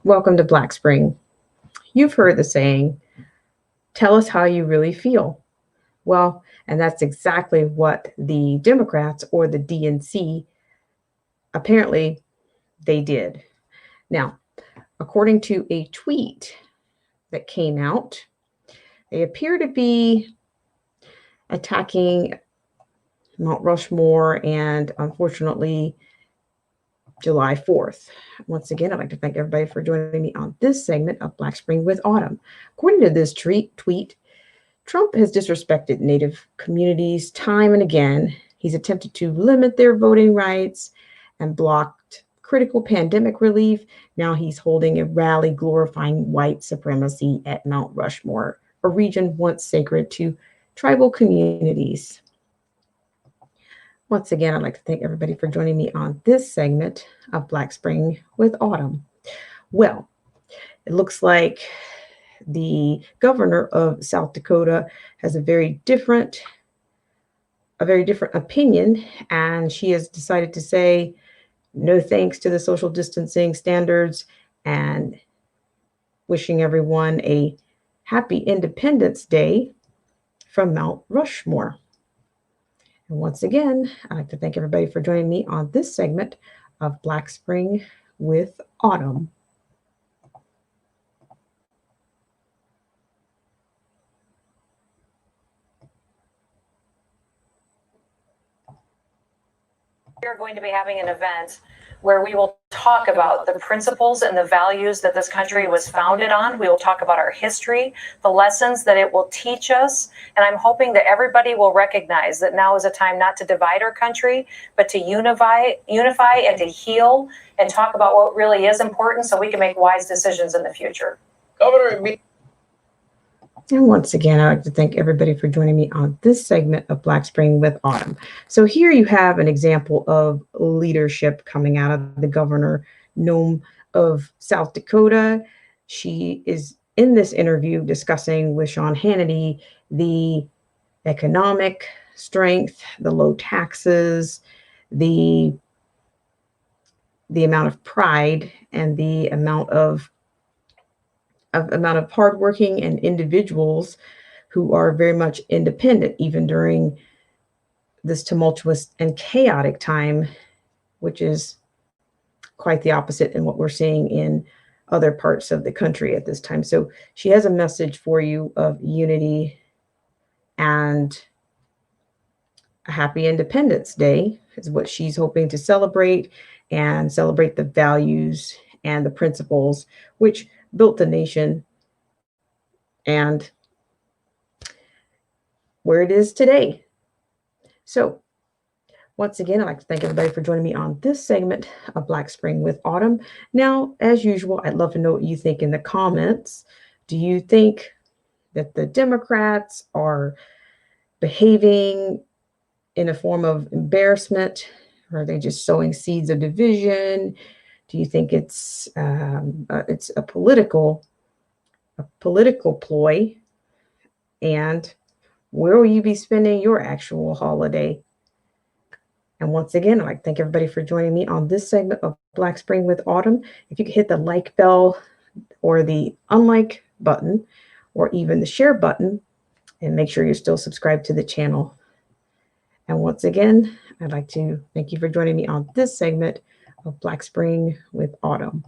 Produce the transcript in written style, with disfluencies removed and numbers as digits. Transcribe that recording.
Welcome to Black Spring. You've heard the saying, tell us how you really feel. Well, and that's exactly what the Democrats or the DNC apparently they did. Now, according to a tweet that came out, they appear to be attacking Mount Rushmore and unfortunately July 4th. Once again, I'd like to thank everybody for joining me on this segment of Black Spring with Autumn. According to this tweet, Trump has disrespected Native communities time and again. He's attempted to limit their voting rights and blocked critical pandemic relief. Now he's holding a rally glorifying white supremacy at Mount Rushmore, a region once sacred to tribal communities. Once again, I'd like to thank everybody for joining me on this segment of Black Spring with Autumn. Well, it looks like the governor of South Dakota has a very different opinion, and she has decided to say no thanks to the social distancing standards and wishing everyone a happy Independence Day from Mount Rushmore. And once again, I'd like to thank everybody for joining me on this segment of Black Spring with Autumn. We are going to be having an event where we will talk about the principles and the values that this country was founded on. We will talk about our history, the lessons that it will teach us. And I'm hoping that everybody will recognize that now is a time not to divide our country, but to unify and to heal and talk about what really is important so we can make wise decisions in the future. Governor, and once again, I'd like to thank everybody for joining me on this segment of Black Spring with Autumn. So here you have an example of leadership coming out of the governor, Noem of South Dakota. She is in this interview discussing with Sean Hannity the economic strength, the low taxes, the amount of pride, and the amount of hardworking and individuals who are very much independent, even during this tumultuous and chaotic time, which is quite the opposite in what we're seeing in other parts of the country at this time. So she has a message for you of unity and a happy Independence Day is what she's hoping to celebrate, and celebrate the values and the principles which built the nation and where it is today. So once again, I'd like to thank everybody for joining me on this segment of Black Spring with Autumn. Now, as usual, I'd love to know what you think in the comments. Do you think that the Democrats are behaving in a form of embarrassment? Or are they just sowing seeds of division? Do you think it's a political ploy? And where will you be spending your actual holiday? And once again, I'd like to thank everybody for joining me on this segment of Black Spring with Autumn. If you could hit the like bell or the unlike button or even the share button, and make sure you're still subscribed to the channel. And once again, I'd like to thank you for joining me on this segment of Black Spring with Autumn.